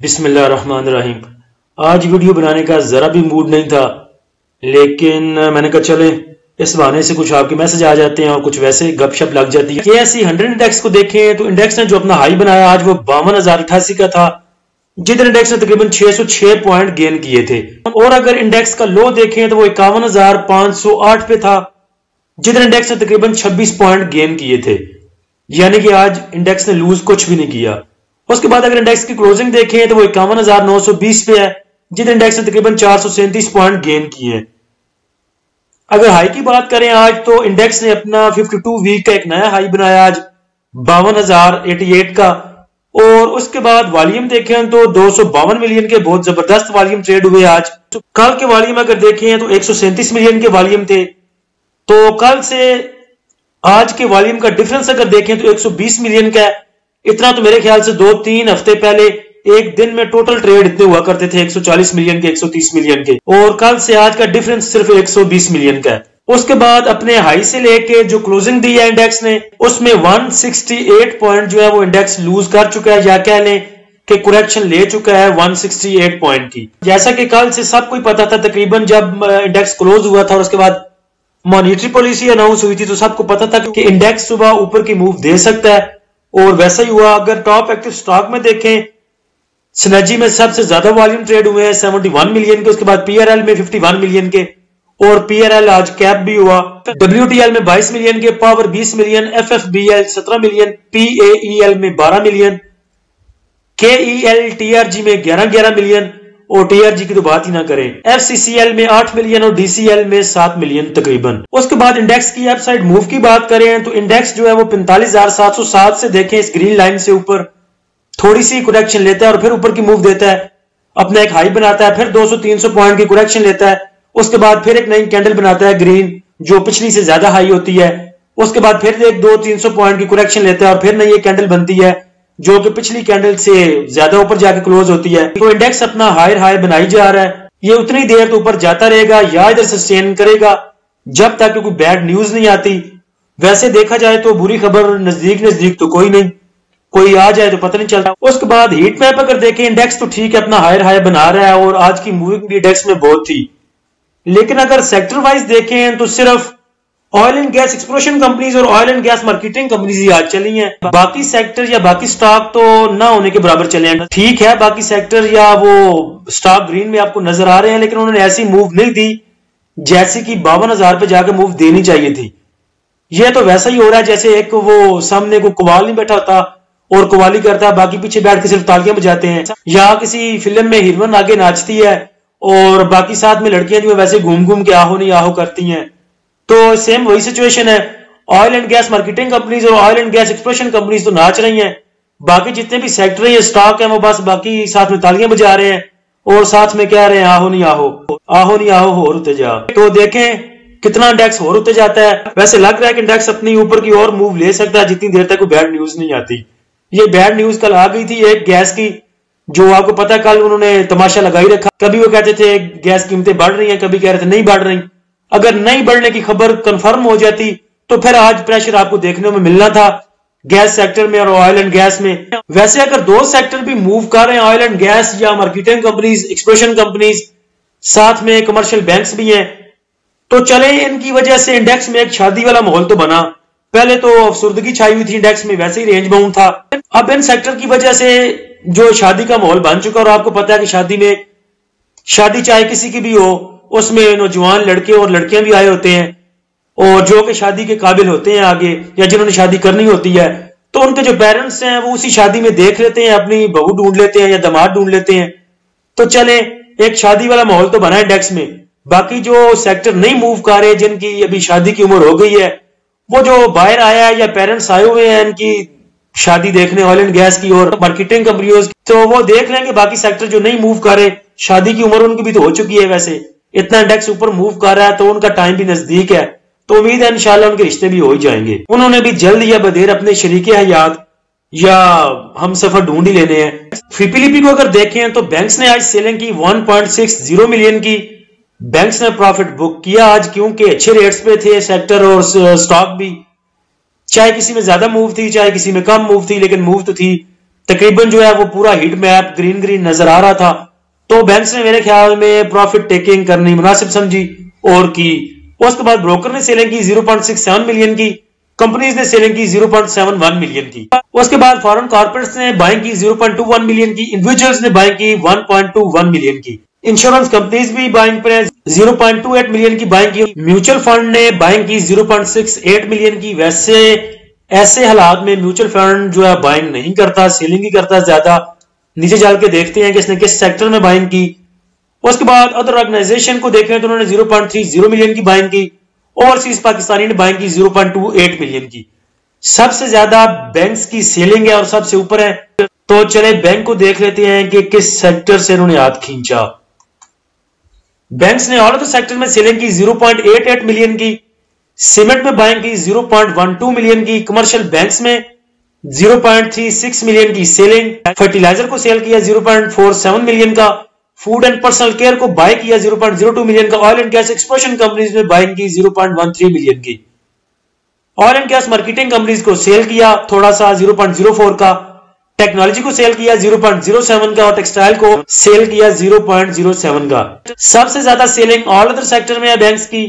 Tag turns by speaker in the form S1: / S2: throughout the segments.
S1: बिस्मिल्लाहिर्रहमानिर्रहीम। आज वीडियो बनाने का जरा भी मूड नहीं था, लेकिन मैंने कहा चले इस बहाने से कुछ आपके मैसेज आ जाते हैं और कुछ वैसे गपशप लग जाती है। KSE 100 इंडेक्स को देखें तो इंडेक्स ने जो अपना हाई बनाया आज वो 52,088 का था, जिधर इंडेक्स ने तकरीबन 606 पॉइंट गेन किए थे। और अगर इंडेक्स का लो देखें तो वो 51,508 पे था, जिधर इंडेक्स ने तकरीबन 26 पॉइंट गेन किए थे। यानी कि आज इंडेक्स ने लूज कुछ भी नहीं किया। उसके बाद अगर इंडेक्स की क्लोजिंग देखें तो वो 51,920 पे है, जिधर इंडेक्स ने तकरीबन 437 पॉइंट गेन किए। अगर हाई की बात करें आज तो इंडेक्स ने अपना 52 वीक का एक नया हाई बनाया आज 52,088 का। और उसके बाद वॉल्यूम देखें तो 252 मिलियन के बहुत जबरदस्त वॉल्यूम ट्रेड हुए आज। तो कल के वॉल्यूम अगर देखें तो 137 मिलियन के वॉल्यूम थे। तो कल से आज के वॉल्यूम का डिफरेंस अगर देखें तो 120 मिलियन का है। इतना तो मेरे ख्याल से 2-3 हफ्ते पहले एक दिन में टोटल ट्रेड इतने हुआ करते थे, 140 मिलियन के, 130 मिलियन के, और कल से आज का डिफरेंस सिर्फ 120 मिलियन का है। उसके बाद अपने हाई से लेके जो क्लोजिंग दी है इंडेक्स ने, उसमें 168 पॉइंट जो है वो इंडेक्स लूज कर चुका है, या कह लें कि करेक्शन ले चुका है 168 पॉइंट की। जैसा कि कल से सबको ही पता था, तकरीबन जब इंडेक्स क्लोज हुआ था और उसके बाद मॉनिटरी पॉलिसी अनाउंस हुई थी तो सबको पता था कि इंडेक्स सुबह ऊपर की मूव दे सकता है, और वैसा ही हुआ। अगर टॉप एक्टिव स्टॉक में देखें, सिनर्जी में सबसे ज्यादा वॉल्यूम ट्रेड हुए हैं 71 मिलियन के, उसके बाद PRL में 51 मिलियन के, और PRL आज कैप भी हुआ। WTL में 22 मिलियन के, power 20 million, FFBL 17 million, PAEL में 12 मिलियन, KEL TRG में 11 मिलियन, और TRG की तो बात ही ना करें। FCCL में 8 मिलियन और DCL में 7 मिलियन तकरीबन। उसके बाद इंडेक्स की अपसाइड मूव की बात करें तो इंडेक्स जो है वो 45,707 से देखें इस ग्रीन लाइन से ऊपर थोड़ी सी करेक्शन लेता है और फिर ऊपर की मूव देता है, अपना एक हाई बनाता है, फिर 200-300 पॉइंट की करेक्शन लेता है। उसके बाद फिर एक नई कैंडल बनाता है ग्रीन, जो पिछली से ज्यादा हाई होती है। उसके बाद फिर एक 200-300 पॉइंट की करेक्शन लेता है और फिर नई एक कैंडल बनती है जो कि पिछली कैंडल से ज्यादा ऊपर जाके क्लोज होती है। तो इंडेक्स अपना हायर हाई बनाई जा रहा है। ये उतनी देर तो ऊपर जाता रहेगा या इधर सस्टेन करेगा जब तक कोई बैड न्यूज नहीं आती। वैसे देखा जाए तो बुरी खबर नजदीक तो कोई नहीं, कोई आ जाए तो पता नहीं चलता। उसके बाद हीट मैप अगर देखें, इंडेक्स तो ठीक है अपना हायर हाई बना रहा है और आज की मूविंग भी इंडेक्स में बहुत थी। लेकिन अगर सेक्टर वाइज देखें तो सिर्फ oil and gas exploration companies और oil and gas marketing companies ही आज चली हैं। बाकी सेक्टर या बाकी स्टॉक तो ना होने के बराबर चले हैं। ठीक है, बाकी सेक्टर या वो स्टॉक ग्रीन में आपको नजर आ रहे हैं, लेकिन उन्होंने ऐसी मूव नहीं दी जैसे कि 52,000 पे जाकर मूव देनी चाहिए थी। यह तो वैसा ही हो रहा है जैसे एक वो सामने को कवाल नहीं बैठा होता और कवाली करता है, बाकी पीछे बैठ के सिर्फ तालियां बजाते हैं। या किसी फिल्म में हीरोइन आगे नाचती है और बाकी साथ में लड़कियां जो है वैसे घूम घूम के आहो नहीं आहो करती हैं। तो सेम वही सिचुएशन है। Oil and gas marketing companies और oil and gas exploration companies तो नाच रही हैं, बाकी जितने भी सेक्टर है स्टॉक है वो बस बाकी साथ में तालियां बजा रहे हैं और साथ में कह रहे हैं आहो नहीं आहो, आहो नहीं आहो, होर उते जा। तो देखें कितना इंडेक्स होर उते जाता है। वैसे लग रहा है कि इंडेक्स अपनी ऊपर की और मूव ले सकता है जितनी देर तक कोई बैड न्यूज नहीं आती। ये बैड न्यूज कल आ गई थी एक गैस की, जो आपको पता कल उन्होंने तमाशा लगाई रखा। कभी वो कहते थे गैस कीमतें बढ़ रही हैं, कभी कह रहे थे नहीं बढ़ रही। अगर नहीं बढ़ने की खबर कंफर्म हो जाती तो फिर आज प्रेशर आपको देखने में मिलना था गैस सेक्टर में और ऑयल एंड गैस में। वैसे अगर दो सेक्टर भी मूव कर रहे हैं, ऑयल एंड गैस या मार्केटिंग कंपनीज, एक्सप्लोरेशन कंपनीज, साथ में कमर्शियल बैंक्स भी हैं, तो चले इनकी वजह से इंडेक्स में एक शादी वाला माहौल तो बना। पहले तो अफसुर्दगी छाई हुई थी इंडेक्स में, वैसे ही रेंज बाउंड था। अब इन सेक्टर की वजह से जो शादी का माहौल बन चुका, और आपको पता है कि शादी चाहे किसी की भी हो, उसमें नौजवान लड़के और लड़कियां भी आए होते हैं और जो कि शादी के काबिल होते हैं आगे, या जिन्होंने शादी करनी होती है, तो उनके जो पेरेंट्स हैं वो उसी शादी में देख लेते हैं, अपनी बहू ढूंढ लेते हैं या दामाद ढूंढ लेते हैं। तो चले एक शादी वाला माहौल तो बना इंडेक्स में। बाकी जो सेक्टर नहीं मूव कर रहे, जिनकी अभी शादी की उम्र हो गई है, वो जो बाहर आया है या पेरेंट्स आए हुए हैं इनकी शादी देखने ऑयल एंड गैस की और मार्केटिंग कंपनियों की, तो वो देख लेंगे। बाकी सेक्टर जो नहीं मूव कर रहे, शादी की उम्र उनकी भी तो हो चुकी है, वैसे इतना इंडेक्स ऊपर मूव कर रहा है तो उनका टाइम भी नजदीक है, तो उम्मीद है इंशाल्लाह उनके रिश्ते भी हो ही जाएंगे। उन्होंने भी जल्द या बदेर अपने शरीके हयात या हम सफर ढूंढ ही लेने हैं। FIPLIP को अगर देखें तो बैंक्स ने आज सेलिंग की 1.60 मिलियन की। बैंक्स ने प्रॉफिट बुक किया आज, क्योंकि अच्छे रेट्स पे थे सेक्टर और स्टॉक भी, चाहे किसी में ज्यादा मूव थी चाहे किसी में कम मूव थी, लेकिन मूव तो थी। तकरीबन जो है वो पूरा हीट मैप ग्रीन ग्रीन नजर आ रहा था। तो बैंक्स ने मेरे ख्याल में प्रॉफिट टेकिंग करनी मुनासिब समझी और की। उसके बाद ब्रोकर ने सेलिंग की 0.67 मिलियन की, कंपनीज ने सेलिंग की 0.71 मिलियन की। उसके बाद फॉरेन कॉर्पोरेट्स ने बाइंग की 0.21 मिलियन की, इंडिविजुअल्स ने बाइंग की 1.21 मिलियन की। इंश्योरेंस कंपनीज भी बाइंग पर 0.28 मिलियन की बाइंग की। म्यूचुअल फंड ने बाइंग की 0.68 मिलियन की। वैसे ऐसे हालात में म्यूचुअल फंड जो है बाइंग नहीं करता, सेलिंग ही करता ज्यादा। नीचे चल के देखते हैं कि इसने किस सेक्टर में बाइंग की। उसके बाद अदर ऑर्गेनाइजेशन को देखें तो उन्होंने 0.30 मिलियन की बाइंग की। ओवरसीज पाकिस्तानी ने बाइंग की 0.28 मिलियन की। सबसे ज्यादा बैंक्स की सेलिंग है और सबसे ऊपर है। तो चले बैंक को देख लेते हैं कि किस सेक्टर से इन्होंने हाथ खींचा। बैंक्स ने ऑल ऑफ द सेक्टर में सेलिंग की 0.88 मिलियन की, सीमेंट में बाइंग की 0.12 मिलियन की, कमर्शियल बैंक्स में 0.36 मिलियन की सेलिंग, फर्टिलाइजर को सेल किया 0.47 मिलियन का, फूड एंड पर्सनल केयर को बाय किया 0.02 मिलियन का, oil and gas exploration companies में बाइंग की 0.13 मिलियन की, oil and gas marketing companies को सेल किया थोड़ा सा 0.04 का, टेक्नोलॉजी को सेल किया 0.07 का और टेक्सटाइल को सेल किया 0.07 का। सबसे ज्यादा सेलिंग ऑल अदर सेक्टर में है बैंक्स की,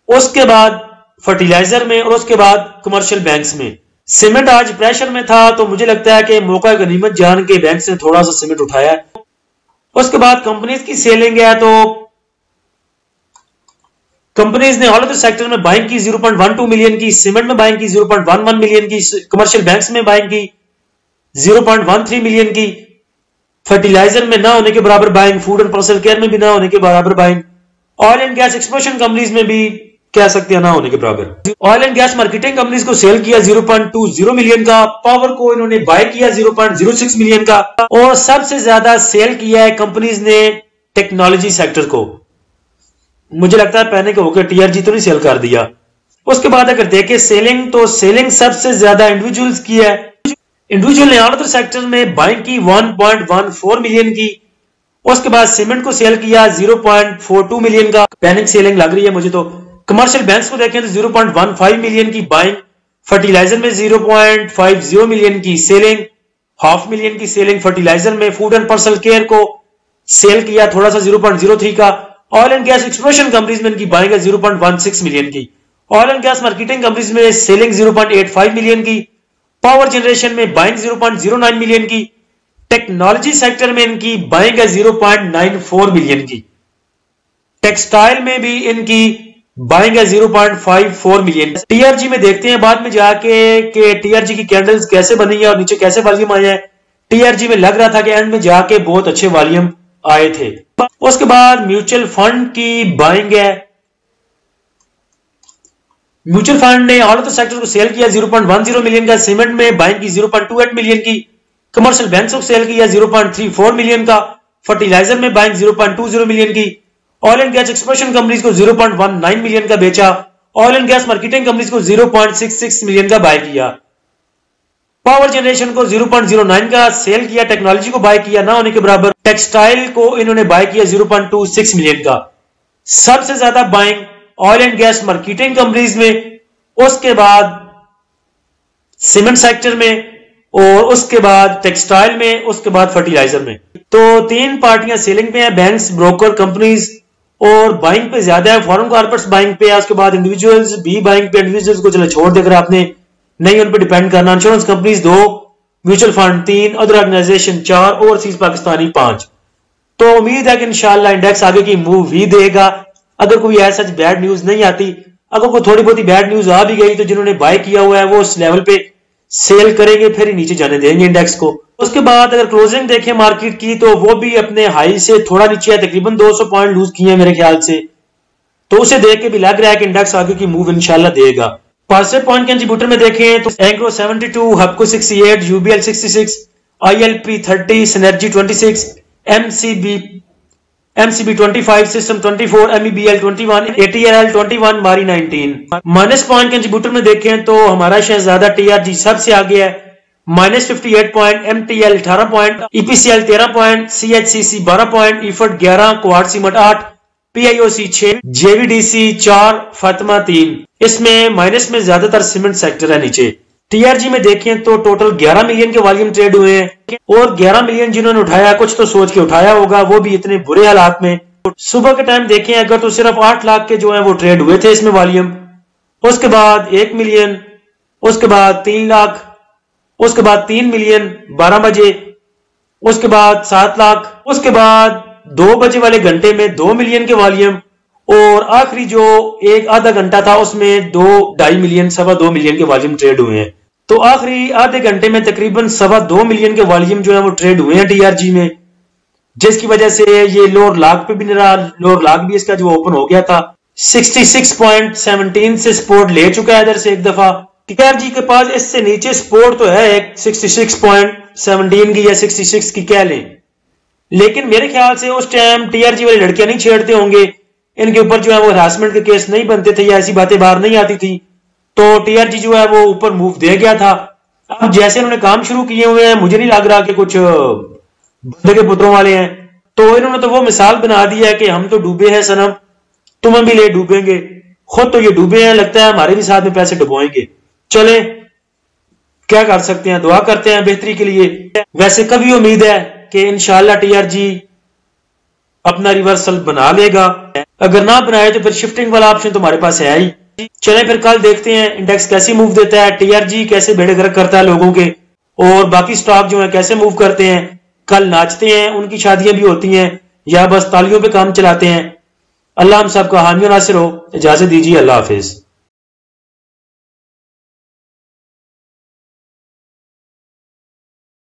S1: उसके बाद फर्टिलाइजर में और उसके बाद कमर्शियल बैंक्स में। सीमेंट आज प्रेशर में था तो मुझे लगता है कि मौका गनीमत जान के बैंक्स ने थोड़ा सा सीमेंट उठाया है। उसके बाद कंपनीज की सेलिंग है तो कंपनीज ने ऑल ऑफ द सेक्टर में बाइंग की 0.12 मिलियन की, सीमेंट में बाइंग की 0.11 मिलियन की, कमर्शियल बैंक्स में बाइंग की 0.13 मिलियन की, फर्टिलाइजर में ना होने के बराबर buying, food and personal care में भी ना होने के बराबर buying, oil and gas exploration companies में भी कह सकते हैं ना होने के बराबर। Oil and gas marketing companies को सेल किया 0.20 मिलियन का, पावर को इन्होंने बाय किया 0.06 मिलियन का और सबसे ज्यादा सेल किया है कंपनीज ने टेक्नोलॉजी सेक्टर को। मुझे लगता है पहले के होकर टीआरजी तो नहीं सेल कर दिया। उसके बाद अगर देखें सेलिंग तो सेलिंग सबसे ज्यादा इंडिविजुअल्स की है। इंडिविजुअल ने ऑल सेक्टर में बाइंग की 1.14 मिलियन की। उसके बाद सीमेंट को सेल किया 0.42 मिलियन का, पैनिक सेलिंग लग रही है मुझे तो। कमर्शियल बैंक्स को देखें तो 0.15 मिलियन की बाइंग, फर्टिलाइजर में 0.50 मिलियन की सेलिंग, हाफ मिलियन की सेलिंग फर्टिलाइजर में। फूड एंड पर्सनल केयर को सेल किया थोड़ा सा 0.03 का। Oil and gas exploration companies में इनकी बाइंग है 0.16 मिलियन की। Oil and gas marketing companies में सेलिंग 0.85 मिलियन की। पावर जनरेशन में बाइंग 0.09 मिलियन की। टेक्नोलॉजी सेक्टर में इनकी बाइंग है 0.94 मिलियन की। टेक्सटाइल में भी इनकी बाइंग है 0.54 मिलियन। टीआरजी में देखते हैं बाद में जाके कि टीआरजी की कैंडल्स कैसे बनी है और नीचे कैसे वॉल्यूम आया है। टीआरजी में लग रहा था कि एंड में जाके बहुत अच्छे वॉल्यूम आए थे। उसके बाद म्यूचुअल फंड की बाइंग है। म्यूचुअल फंड ने ऑल ऑफ द सेक्टर को सेल किया 0.10 मिलियन का, सीमेंट में बाइंग की 0.28 मिलियन की, कमर्शियल बैंक्स को सेल किया 0.34 मिलियन का, फर्टिलाइजर में बाइंग 0.20 मिलियन की, oil and gas exploration companies को 0.19 मिलियन का बेचा, oil and gas marketing companies को 0.66 मिलियन का बाय किया, पावर जनरेशन को 0.09 का सेल किया, टेक्नोलॉजी को बाय किया ना होने के बराबर, टेक्सटाइल को इन्होंने बाय किया 0.26 मिलियन का। सबसे ज्यादा buying oil and gas marketing companies में, उसके बाद सीमेंट सेक्टर में और उसके बाद टेक्सटाइल में, उसके बाद फर्टिलाइजर में। तो तीन पार्टियां सेलिंग पे हैं, बैंक्स, ब्रोकर, कंपनीज, और बाइंग पे ज्यादा है। फॉरेन कॉर्पोरेट्स बाइंग पे है, उसके बाद इंडिविजुअल्स भी बाइंग पे। इंडिविजुअल्स को चलो छोड़ देकर आपने नहीं उन पे डिपेंड करना। Insurance companies 2, mutual fund 3, other organisation 4, overseas Pakistani 5। तो उम्मीद है कि इंशाल्लाह इंडेक्स आगे की मूव ही देगा अगर कोई ऐसा बैड न्यूज नहीं आती। अगर कोई थोड़ी बहुत बैड न्यूज आ भी गई तो जिन्होंने बाय किया हुआ है वो उस लेवल पे सेल करेंगे, फिर ही नीचे जाने देंगे इंडेक्स को। उसके बाद अगर क्लोजिंग देखें मार्केट की तो वो भी अपने हाई से थोड़ा नीचे है, तकरीबन 200 पॉइंट लूज किए हैं मेरे ख्याल से। तो उसे देख के भी लग रहा है कि इंडेक्स आगे की मूव इंशाल्लाह देगा। पॉजिटिव पॉइंट कंट्रीब्यूटर में देखें तो Engro 72, Hubco 68, UBL 66, ILP 30, Synergy 26, MCB 25, system 24, MEBL 21, ATL 21, Mari 19। Minus point contributor में देखें तो हमारा शहजादा टीआरजी सबसे आगे है, -58 point, MTL 18 point, EPCL 13 point, CHCC 12 point, EFERT 11, क्वाड सीमेंट 8, पीआईओसी 6, जेवीडीसी 4, फातिमा 3। इसमें माइनस में ज्यादातर सीमेंट सेक्टर है नीचे। टीआरजी में देखें तो टोटल 11 मिलियन के वॉल्यूम ट्रेड हुए हैं और 11 मिलियन जिन्होंने उठाया कुछ तो सोच के उठाया होगा, वो भी इतने बुरे हालात में। सुबह के टाइम देखें अगर तो सिर्फ 8 लाख के जो है वो ट्रेड हुए थे इसमें वॉल्यूम, उसके बाद 1 मिलियन, उसके बाद 3 लाख, उसके बाद 3 मिलियन 12 बजे, उसके बाद 7 लाख, उसके बाद 2 बजे वाले घंटे में 2 मिलियन के वॉल्यूम और आखिरी जो एक आधा घंटा था उसमें 2.5 मिलियन 2.25 मिलियन के वॉल्यूम ट्रेड हुए हैं। तो आखिरी आधे घंटे में तकरीबन 2.25 मिलियन के वॉल्यूम जो है वो ट्रेड हुए हैं टीआरजी में, जिसकी वजह से ये लोअर लॉक पे भी नहीं रहा, लोअर लॉक भी इसका जो ओपन हो गया था 66.17 से सपोर्ट ले चुका है इधर से एक दफा। टीआरजी के पास इससे नीचे सपोर्ट तो है एक 66.17 की या 66 की कह लें, लेकिन मेरे ख्याल से उस टाइम टीआरजी वाली लड़कियां नहीं छेड़ते होंगे, इनके ऊपर जो है वो हरासमेंट के केस नहीं बनते थे या ऐसी बातें बाहर नहीं आती थी, तो टीआरजी जो है वो ऊपर मूव दे गया था। अब जैसे उन्होंने काम शुरू किए हुए हैं, मुझे नहीं लग रहा कि कुछ बंदे के पुत्रों वाले हैं, तो इन्होंने तो वो मिसाल बना दी है कि हम तो डूबे हैं सनम, तुम्हें भी ले डूबेंगे, खुद तो ये डूबे हैं, लगता है हमारे भी साथ में पैसे डुबोएंगे। चले क्या कर सकते हैं, दुआ करते हैं बेहतरी के लिए। वैसे कभी उम्मीद है कि इंशाल्लाह टीआरजी अपना रिवर्सल बना लेगा, अगर ना बनाए तो फिर शिफ्टिंग वाला ऑप्शन तुम्हारे पास है ही। चले फिर कल देखते हैं इंडेक्स कैसे मूव देता है, टीआरजी कैसे बेड़े गर्क करता है लोगों के, और बाकी स्टॉक जो है कैसे मूव करते हैं। कल नाचते हैं, उनकी शादियां भी होती हैं, या बस तालियों पे काम चलाते हैं। अल्लाह हम सबका हामी नासिर हो। इजाजत दीजिए, अल्लाह हाफिज।